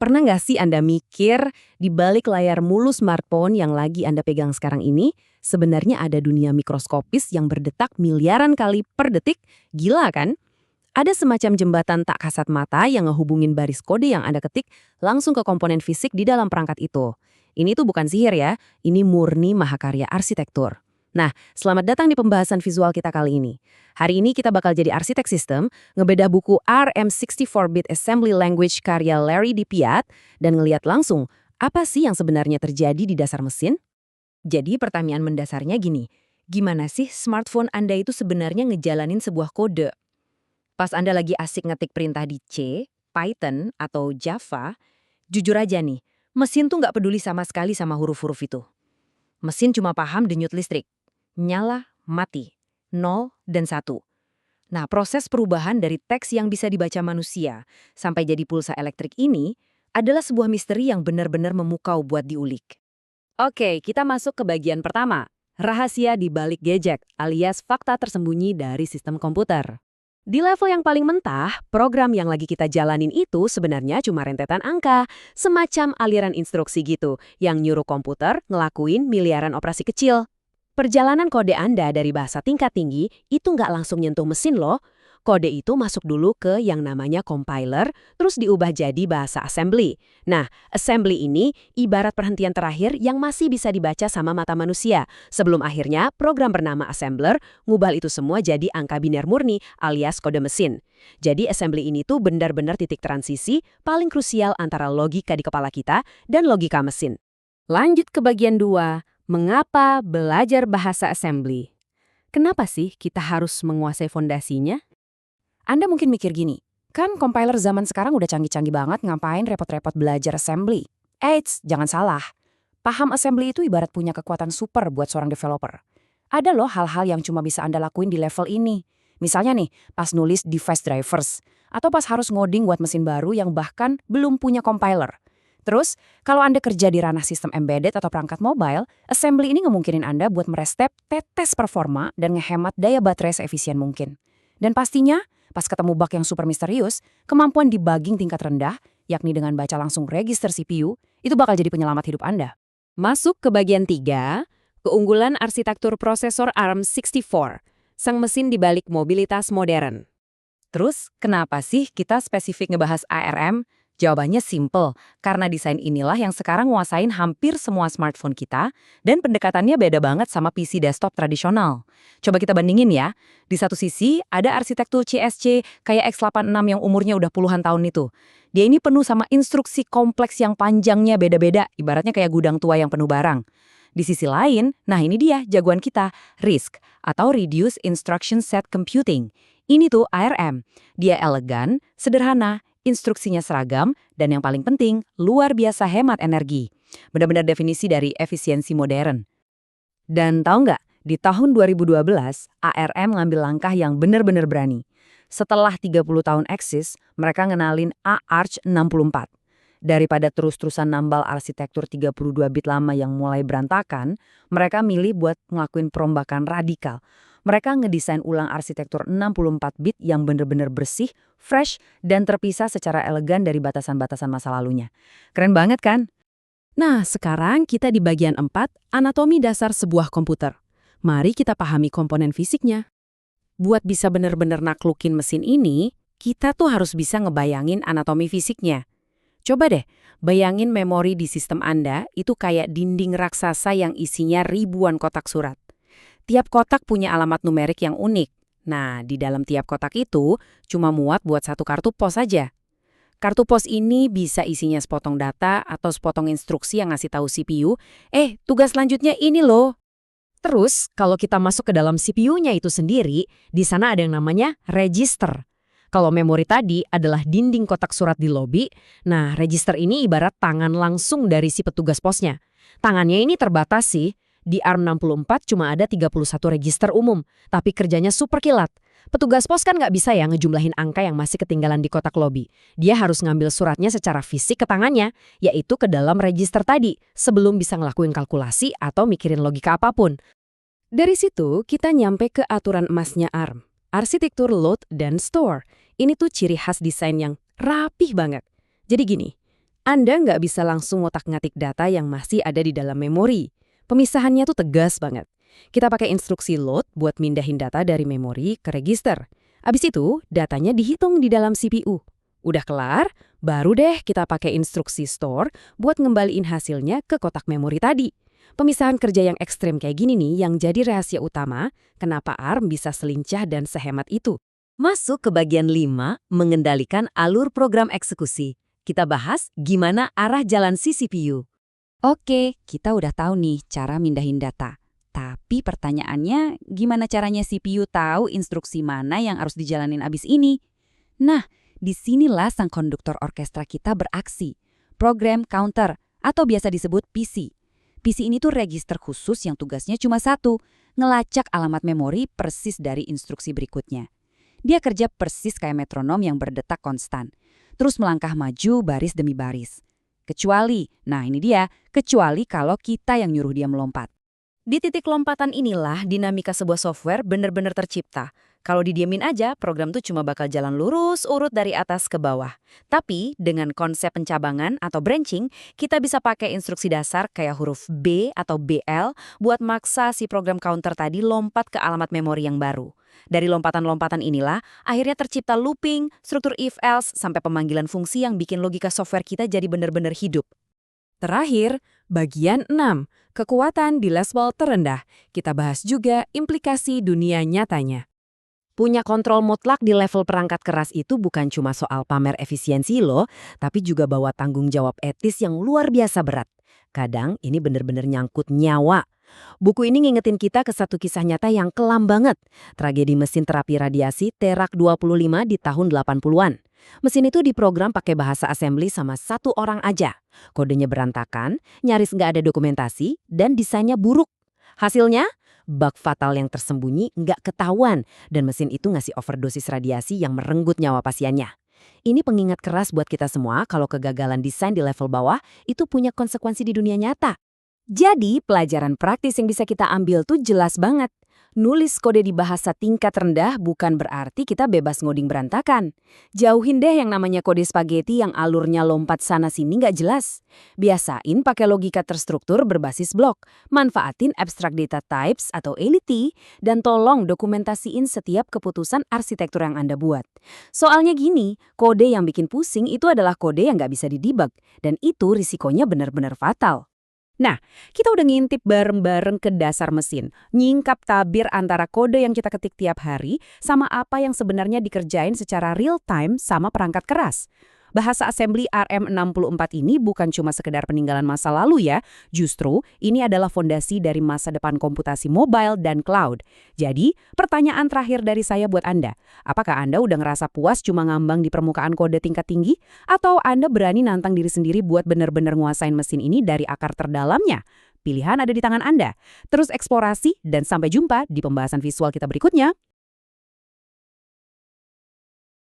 Pernah nggak sih Anda mikir di balik layar mulus smartphone yang lagi Anda pegang sekarang ini, sebenarnya ada dunia mikroskopis yang berdetak miliaran kali per detik? Gila kan? Ada semacam jembatan tak kasat mata yang ngehubungin baris kode yang Anda ketik langsung ke komponen fisik di dalam perangkat itu. Ini tuh bukan sihir ya, ini murni mahakarya arsitektur. Nah, selamat datang di pembahasan visual kita kali ini. Hari ini kita bakal jadi arsitek sistem, ngebedah buku RM64-bit Assembly Language karya Larry D. Piat, dan ngeliat langsung apa sih yang sebenarnya terjadi di dasar mesin. Jadi pertanyaan mendasarnya gini, gimana sih smartphone Anda itu sebenarnya ngejalanin sebuah kode? Pas Anda lagi asik ngetik perintah di C, Python, atau Java, jujur aja nih, mesin tuh nggak peduli sama sekali sama huruf-huruf itu. Mesin cuma paham denyut listrik. Nyala, mati, 0 dan 1. Nah, proses perubahan dari teks yang bisa dibaca manusia sampai jadi pulsa elektrik ini adalah sebuah misteri yang benar-benar memukau buat diulik. Oke, kita masuk ke bagian pertama. Rahasia di balik gadget alias fakta tersembunyi dari sistem komputer. Di level yang paling mentah, program yang lagi kita jalanin itu sebenarnya cuma rentetan angka, semacam aliran instruksi gitu, yang nyuruh komputer ngelakuin miliaran operasi kecil. Perjalanan kode Anda dari bahasa tingkat tinggi itu nggak langsung nyentuh mesin loh. Kode itu masuk dulu ke yang namanya compiler, terus diubah jadi bahasa assembly. Nah, assembly ini ibarat perhentian terakhir yang masih bisa dibaca sama mata manusia, sebelum akhirnya program bernama assembler ngubah itu semua jadi angka biner murni alias kode mesin. Jadi assembly ini tuh benar-benar titik transisi paling krusial antara logika di kepala kita dan logika mesin. Lanjut ke bagian 2. Mengapa belajar bahasa assembly? Kenapa sih kita harus menguasai fondasinya? Anda mungkin mikir gini, kan compiler zaman sekarang udah canggih-canggih banget, ngapain repot-repot belajar assembly? Eits, jangan salah. Paham assembly itu ibarat punya kekuatan super buat seorang developer. Ada loh hal-hal yang cuma bisa Anda lakuin di level ini. Misalnya nih, pas nulis device drivers, atau pas harus ngoding buat mesin baru yang bahkan belum punya compiler. Terus, kalau Anda kerja di ranah sistem embedded atau perangkat mobile, assembly ini ngemungkinin Anda buat merestep tetes performa dan ngehemat daya baterai seefisien mungkin. Dan pastinya, pas ketemu bug yang super misterius, kemampuan debugging tingkat rendah, yakni dengan baca langsung register CPU, itu bakal jadi penyelamat hidup Anda. Masuk ke bagian 3, keunggulan arsitektur prosesor ARM64, sang mesin di balik mobilitas modern. Terus, kenapa sih kita spesifik ngebahas ARM? Jawabannya simple, karena desain inilah yang sekarang nguasain hampir semua smartphone kita dan pendekatannya beda banget sama PC desktop tradisional. Coba kita bandingin ya, di satu sisi ada arsitektur CSC kayak X86 yang umurnya udah puluhan tahun itu. Dia ini penuh sama instruksi kompleks yang panjangnya beda-beda, ibaratnya kayak gudang tua yang penuh barang. Di sisi lain, nah ini dia jagoan kita, RISC atau Reduced Instruction Set Computing. Ini tuh ARM, dia elegan, sederhana, instruksinya seragam, dan yang paling penting, luar biasa hemat energi. Benar-benar definisi dari efisiensi modern. Dan tahu nggak, di tahun 2012, ARM ngambil langkah yang benar-benar berani. Setelah 30 tahun eksis, mereka ngenalin AArch64. Daripada terus-terusan nambal arsitektur 32 bit lama yang mulai berantakan, mereka milih buat ngelakuin perombakan radikal. Mereka ngedesain ulang arsitektur 64 bit yang bener-bener bersih, fresh, dan terpisah secara elegan dari batasan-batasan masa lalunya. Keren banget kan? Nah, sekarang kita di bagian 4, anatomi dasar sebuah komputer. Mari kita pahami komponen fisiknya. Buat bisa bener-bener naklukin mesin ini, kita tuh harus bisa ngebayangin anatomi fisiknya. Coba deh, bayangin memori di sistem Anda itu kayak dinding raksasa yang isinya ribuan kotak surat. Tiap kotak punya alamat numerik yang unik. Nah, di dalam tiap kotak itu cuma muat buat satu kartu pos saja. Kartu pos ini bisa isinya sepotong data atau sepotong instruksi yang ngasih tahu CPU, tugas selanjutnya ini loh. Terus, kalau kita masuk ke dalam CPU-nya itu sendiri, di sana ada yang namanya register. Kalau memori tadi adalah dinding kotak surat di lobi, nah register ini ibarat tangan langsung dari si petugas posnya. Tangannya ini terbatas sih. Di ARM64 cuma ada 31 register umum, tapi kerjanya super kilat. Petugas pos kan nggak bisa ya ngejumlahin angka yang masih ketinggalan di kotak lobi. Dia harus ngambil suratnya secara fisik ke tangannya, yaitu ke dalam register tadi, sebelum bisa ngelakuin kalkulasi atau mikirin logika apapun. Dari situ, kita nyampe ke aturan emasnya ARM. Arsitektur load dan store. Ini tuh ciri khas desain yang rapih banget. Jadi gini, Anda nggak bisa langsung ngotak-ngatik data yang masih ada di dalam memori. Pemisahannya tuh tegas banget. Kita pakai instruksi load buat mindahin data dari memori ke register. Abis itu, datanya dihitung di dalam CPU. Udah kelar, baru deh kita pakai instruksi store buat ngembaliin hasilnya ke kotak memori tadi. Pemisahan kerja yang ekstrem kayak gini nih yang jadi rahasia utama kenapa ARM bisa selincah dan sehemat itu. Masuk ke bagian 5, mengendalikan alur program eksekusi. Kita bahas gimana arah jalan si CPU. Oke, kita udah tahu nih cara mindahin data. Tapi pertanyaannya, gimana caranya CPU tahu instruksi mana yang harus dijalanin abis ini? Nah, disinilah sang konduktor orkestra kita beraksi. Program counter, atau biasa disebut PC. PC ini tuh register khusus yang tugasnya cuma satu, ngelacak alamat memori persis dari instruksi berikutnya. Dia kerja persis kayak metronom yang berdetak konstan. Terus melangkah maju baris demi baris. Kecuali kalau kita yang nyuruh dia melompat. Di titik lompatan inilah dinamika sebuah software benar-benar tercipta. Kalau didiemin aja, program tuh cuma bakal jalan lurus urut dari atas ke bawah. Tapi dengan konsep pencabangan atau branching, kita bisa pakai instruksi dasar kayak huruf B atau BL buat maksa si program counter tadi lompat ke alamat memori yang baru. Dari lompatan-lompatan inilah, akhirnya tercipta looping, struktur if-else, sampai pemanggilan fungsi yang bikin logika software kita jadi benar-benar hidup. Terakhir, bagian 6, kekuatan di level terendah. Kita bahas juga implikasi dunia nyatanya. Punya kontrol mutlak di level perangkat keras itu bukan cuma soal pamer efisiensi loh, tapi juga bawa tanggung jawab etis yang luar biasa berat. Kadang ini benar-benar nyangkut nyawa. Buku ini ngingetin kita ke satu kisah nyata yang kelam banget. Tragedi mesin terapi radiasi Terak 25 di tahun 80-an. Mesin itu diprogram pakai bahasa assembly sama satu orang aja. Kodenya berantakan, nyaris nggak ada dokumentasi, dan desainnya buruk. Hasilnya, bug fatal yang tersembunyi nggak ketahuan, dan mesin itu ngasih overdosis radiasi yang merenggut nyawa pasiennya. Ini pengingat keras buat kita semua kalau kegagalan desain di level bawah itu punya konsekuensi di dunia nyata. Jadi, pelajaran praktis yang bisa kita ambil tuh jelas banget. Nulis kode di bahasa tingkat rendah bukan berarti kita bebas ngoding berantakan. Jauhin deh yang namanya kode spaghetti yang alurnya lompat sana-sini nggak jelas. Biasain pakai logika terstruktur berbasis blok. Manfaatin abstract data types atau ALT, dan tolong dokumentasiin setiap keputusan arsitektur yang Anda buat. Soalnya gini, kode yang bikin pusing itu adalah kode yang nggak bisa didebug, dan itu risikonya benar-benar fatal. Nah, kita udah ngintip bareng-bareng ke dasar mesin, nyingkap tabir antara kode yang kita ketik tiap hari sama apa yang sebenarnya dikerjain secara real time sama perangkat keras. Bahasa assembly ARM64 ini bukan cuma sekedar peninggalan masa lalu ya, justru ini adalah fondasi dari masa depan komputasi mobile dan cloud. Jadi, pertanyaan terakhir dari saya buat Anda, apakah Anda udah ngerasa puas cuma ngambang di permukaan kode tingkat tinggi? Atau Anda berani nantang diri sendiri buat benar-benar nguasain mesin ini dari akar terdalamnya? Pilihan ada di tangan Anda. Terus eksplorasi dan sampai jumpa di pembahasan visual kita berikutnya.